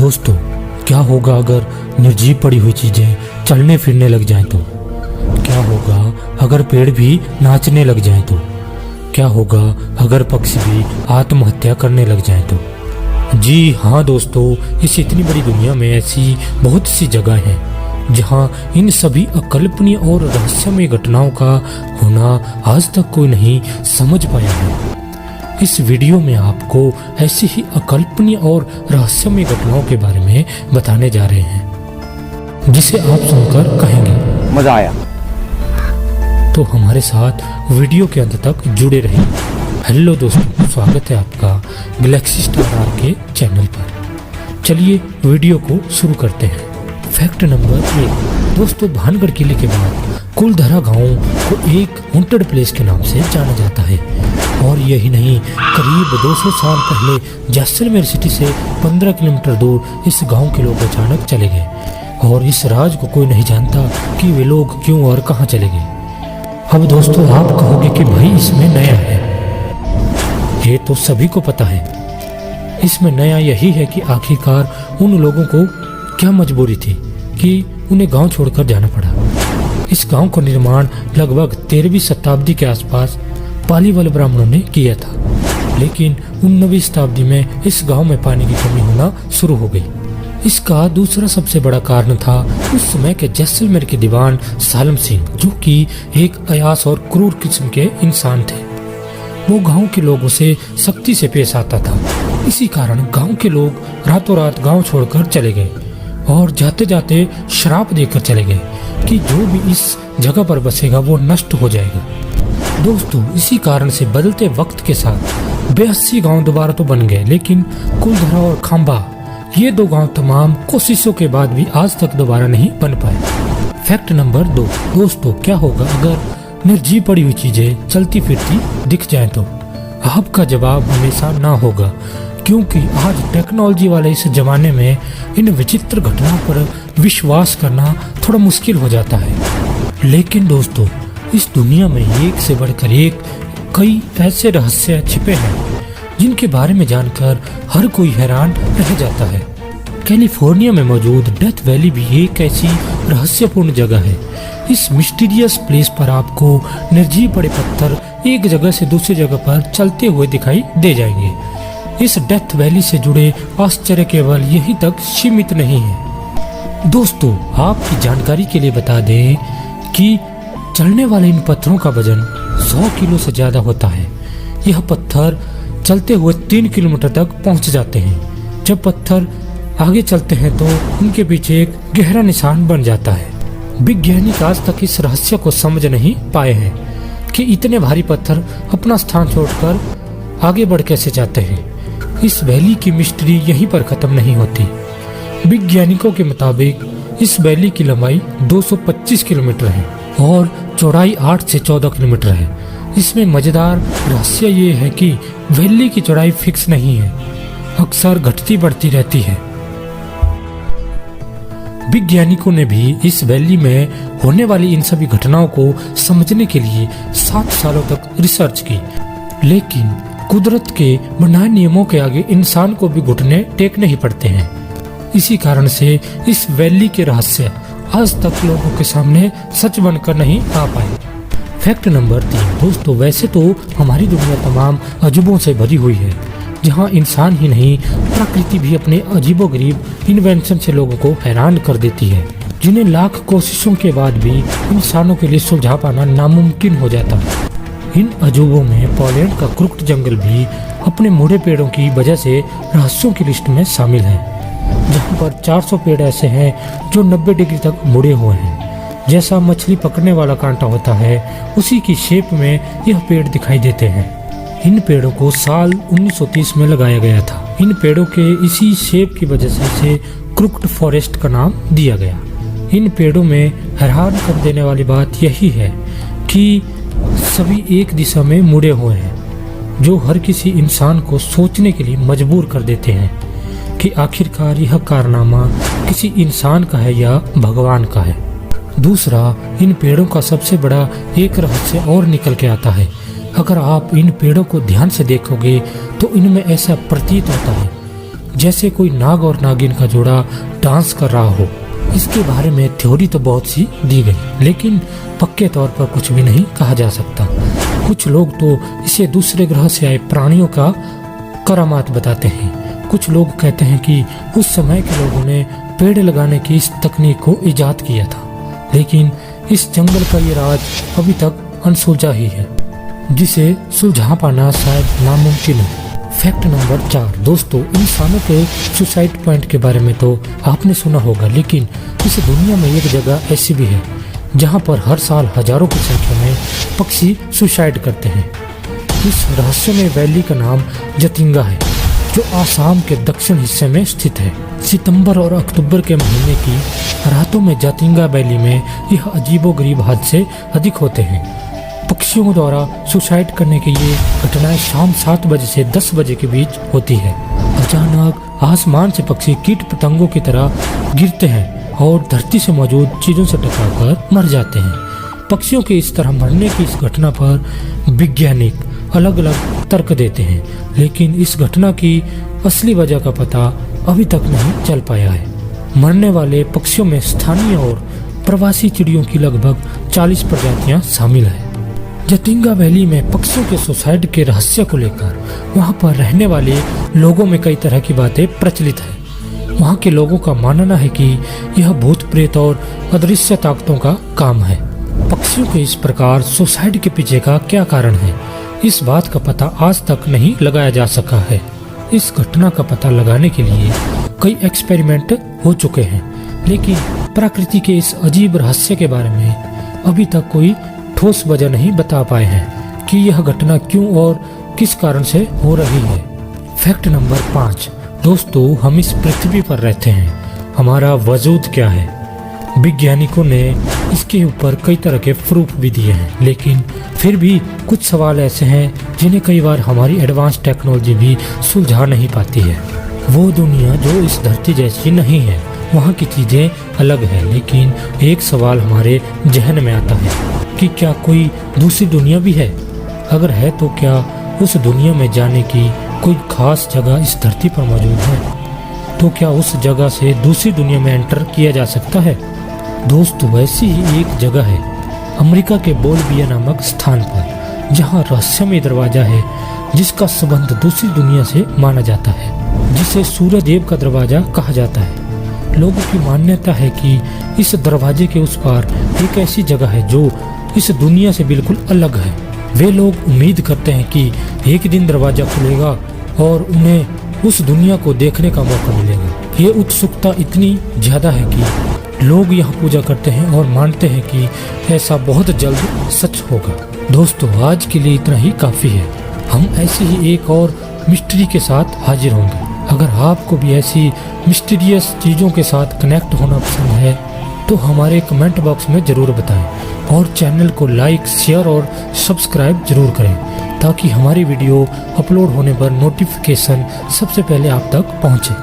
दोस्तों, क्या होगा अगर निर्जीव पड़ी हुई चीजें चलने फिरने लग जाएं तो? क्या होगा अगर पेड़ भी नाचने लग जाएं तो? क्या होगा अगर पक्षी भी आत्महत्या करने लग जाएं तो? जी हाँ दोस्तों, इस इतनी बड़ी दुनिया में ऐसी बहुत सी जगह हैं जहाँ इन सभी अकल्पनीय और रहस्यमय घटनाओं का होना आज तक कोई नहीं समझ पाया है। इस वीडियो में आपको ऐसी ही अकल्पनीय और रहस्यमय घटनाओं के बारे में बताने जा रहे हैं, जिसे आप सुनकर कहेंगे मजा आया। तो हमारे साथ वीडियो के अंत तक जुड़े रहिए। हेलो दोस्तों, स्वागत है आपका गैलेक्सी स्टार आर के चैनल पर। चलिए वीडियो को शुरू करते हैं। Fact number 1। दोस्तों, भानगढ़ किले के बाद कुलधरा गांव को एक हॉन्टेड प्लेस के नाम से जाना जाता है। और यही नहीं, करीब 200 साल पहले जैसलमेर सिटी से 15 किलोमीटर दूर इस गांव के लोग अचानक चले गए और इस राज को कोई नहीं जानता कि वे लोग क्यों और कहां चले गए। अब दोस्तों, आप कहोगे कि भाई इसमें नया है। ये तो सभी को पता है। इसमें नया यही है कि आखिरकार उन लोगों को क्या मजबूरी थी कि उन्हें गांव छोड़कर जाना पड़ा। इस गांव का निर्माण लगभग 13वीं शताब्दी के आसपास पालीवाल ब्राह्मणों ने किया था, लेकिन 19वीं शताब्दी में इस गांव में पानी की कमी होना शुरू हो गई। इसका दूसरा सबसे बड़ा कारण था उस समय के जैसलमेर के दीवान सालम सिंह, जो कि एक अयास और क्रूर किस्म के इंसान थे। वो गांव के लोगों से सख्ती से पेश आता था। इसी कारण गांव के लोग रातों रात गांव छोड़कर चले गए और जाते जाते श्राप देकर चले गए कि जो भी इस जगह पर बसेगा वो नष्ट हो जाएगा। दोस्तों, इसी कारण से बदलते वक्त के साथ 82 गांव दोबारा तो बन गए, लेकिन कुलधरा और खांबा, ये 2 गांव तमाम कोशिशों के बाद भी आज तक दोबारा नहीं बन पाए। Fact number 2। दोस्तों, क्या होगा अगर निर्जीव पड़ी हुई चीजें चलती फिरती दिख जाएं तो? आपका जवाब हमेशा ना होगा, क्योंकि आज टेक्नोलॉजी वाले इस जमाने में इन विचित्र घटनाओं पर विश्वास करना थोड़ा मुश्किल हो जाता है। लेकिन दोस्तों, इस दुनिया में एक से बढ़कर एक कई ऐसे रहस्य छिपे हैं जिनके बारे में जानकर हर कोई हैरान रह जाता है। कैलिफोर्निया में मौजूद डेथ वैली भी एक ऐसी रहस्यपूर्ण जगह है। इस मिस्टीरियस प्लेस पर आपको निर्जीव पड़े पत्थर एक जगह से दूसरी जगह पर चलते हुए दिखाई दे जाएंगे। इस डेथ वैली से जुड़े आश्चर्य केवल यही तक सीमित नहीं है। दोस्तों, आपकी जानकारी के लिए बता दें कि चलने वाले इन पत्थरों का वजन 100 किलो से ज्यादा होता है। यह पत्थर चलते हुए 3 किलोमीटर तक पहुंच जाते हैं। जब पत्थर आगे चलते हैं तो उनके पीछे एक गहरा निशान बन जाता है। वैज्ञानिक आज तक इस रहस्य को समझ नहीं पाए हैं कि इतने भारी पत्थर अपना स्थान छोड़कर आगे बढ़ कैसे जाते हैं। इस वैली की मिस्ट्री यहीं पर खत्म नहीं होती। वैज्ञानिकों के मुताबिक इस वैली की लंबाई 225 किलोमीटर है और चौड़ाई 8 से 14 किलोमीटर है। इसमें मजेदार रहस्य ये है कि वैली की चौड़ाई फिक्स नहीं है, अक्सर घटती बढ़ती रहती है। वैज्ञानिकों ने भी इस वैली में होने वाली इन सभी घटनाओं को समझने के लिए 7 सालों तक रिसर्च की, लेकिन कुदरत के बनाए नियमों के आगे इंसान को भी घुटने टेकने ही पड़ते हैं। इसी कारण से इस वैली के रहस्य आज तक लोगों के सामने सच बनकर नहीं आ पाए। Fact number 3। दोस्तों, वैसे तो हमारी दुनिया तमाम अजूबों से भरी हुई है, जहां इंसान ही नहीं प्रकृति भी अपने अजीबोगरीब इन्वेंशन से लोगों को हैरान कर देती है, जिन्हें लाख कोशिशों के बाद भी इंसानों के लिए सुलझा पाना नामुमकिन हो जाता है। इन अजूबों में पोलैंड का क्रुक्ट जंगल भी अपने मुड़े पेड़ों की वजह से रहस्यों की लिस्ट में शामिल है, जहाँ पर 400 पेड़ ऐसे हैं जो 90 डिग्री तक मुड़े हुए हैं। जैसा मछली पकड़ने वाला कांटा होता है, उसी की शेप में यह पेड़ दिखाई देते हैं। इन पेड़ों को साल 1930 में लगाया गया था। इन पेड़ों के इसी शेप की वजह से इसे क्रुक्ट फॉरेस्ट का नाम दिया गया। इन पेड़ों में हैरान कर देने वाली बात यही है कि सभी एक दिशा में मुड़े हुए हैं, जो हर किसी इंसान को सोचने के लिए मजबूर कर देते हैं कि आखिरकार यह कारनामा किसी इंसान का है या भगवान का है। दूसरा, इन पेड़ों का सबसे बड़ा एक रहस्य और निकल के आता है। अगर आप इन पेड़ों को ध्यान से देखोगे तो इनमें ऐसा प्रतीत होता है जैसे कोई नाग और नागिन का जोड़ा डांस कर रहा हो। इसके बारे में थ्योरी तो बहुत सी दी गई, लेकिन पक्के तौर पर कुछ भी नहीं कहा जा सकता। कुछ लोग तो इसे दूसरे ग्रह से आए प्राणियों का करामात बताते हैं। कुछ लोग कहते हैं कि उस समय के लोगों ने पेड़ लगाने की इस तकनीक को इजाद किया था, लेकिन इस जंगल का ये राज अभी तक अनसुलझा ही है, जिसे सुलझा पाना शायद नामुमकिन है। फैक्ट नंबर 4 दोस्तों, इंसानों के सुसाइड पॉइंट के बारे में तो आपने सुना होगा, लेकिन इस दुनिया में एक जगह ऐसी भी है जहां पर हर साल हजारों की संख्या में पक्षी सुसाइड करते हैं। इस रहस्यमय वैली का नाम जतिंगा है, जो आसाम के दक्षिण हिस्से में स्थित है। सितंबर और अक्टूबर के महीने की रातों में जतिंगा वैली में यह अजीबोगरीब हादसे अधिक होते हैं। पक्षियों द्वारा सुसाइड करने की ये घटनाएं शाम 7 बजे से 10 बजे के बीच होती है। अचानक आसमान से पक्षी कीट पतंगों की तरह गिरते हैं और धरती से मौजूद चीजों से टकराकर मर जाते हैं। पक्षियों के इस तरह मरने की इस घटना पर वैज्ञानिक अलग अलग तर्क देते हैं, लेकिन इस घटना की असली वजह का पता अभी तक नहीं चल पाया है। मरने वाले पक्षियों में स्थानीय और प्रवासी चिड़ियों की लगभग 40 प्रजातियां शामिल है। जतिंगा वैली में पक्षियों के सुसाइड के रहस्य को लेकर वहां पर रहने वाले लोगों में कई तरह की बातें प्रचलित है। वहां के लोगों का मानना है कि यह भूत प्रेत और अदृश्य ताकतों का काम है। पक्षियों के इस प्रकार सुसाइड के पीछे का क्या कारण है, इस बात का पता आज तक नहीं लगाया जा सका है। इस घटना का पता लगाने के लिए कई एक्सपेरिमेंट हो चुके हैं, लेकिन प्रकृति के इस अजीब रहस्य के बारे में अभी तक कोई ठोस वजह नहीं बता पाए हैं कि यह घटना क्यों और किस कारण से हो रही है। फैक्ट नंबर 5 दोस्तों, हम इस पृथ्वी पर रहते हैं, हमारा वजूद क्या है? वैज्ञानिकों ने इसके ऊपर कई तरह के प्रूफ भी दिए हैं, लेकिन फिर भी कुछ सवाल ऐसे हैं जिन्हें कई बार हमारी एडवांस टेक्नोलॉजी भी सुलझा नहीं पाती है। वो दुनिया जो इस धरती जैसी नहीं है, वहाँ की चीजें अलग है, लेकिन एक सवाल हमारे जहन में आता है कि क्या कोई दूसरी दुनिया भी है? अगर है तो क्या उस दुनिया में जाने की कोई खास जगह इस धरती पर मौजूद है? तो क्या उस जगह से दूसरी दुनिया में एंटर किया जा सकता है? दोस्तों, वैसी ही एक जगह है अमेरिका के बोलबिया नामक स्थान पर, जहां रहस्यमय दरवाजा है जिसका संबंध दूसरी दुनिया से माना जाता है, जिसे सूर्यदेव का दरवाजा कहा जाता है। लोगों की मान्यता है कि इस दरवाजे के उस पार एक ऐसी जगह है जो इस दुनिया से बिल्कुल अलग है। वे लोग उम्मीद करते हैं कि एक दिन दरवाजा खुलेगा और उन्हें उस दुनिया को देखने का मौका मिलेगा। ये उत्सुकता इतनी ज्यादा है कि लोग यहाँ पूजा करते हैं और मानते हैं कि ऐसा बहुत जल्द सच होगा। दोस्तों, आज के लिए इतना ही काफी है। हम ऐसी ही एक और मिस्ट्री के साथ हाजिर होंगे। अगर आपको भी ऐसी मिस्टीरियस चीजों के साथ कनेक्ट होना पसंद है तो हमारे कमेंट बॉक्स में जरूर बताएं और चैनल को लाइक, शेयर और सब्सक्राइब जरूर करें ताकि हमारी वीडियो अपलोड होने पर नोटिफिकेशन सबसे पहले आप तक पहुंचे।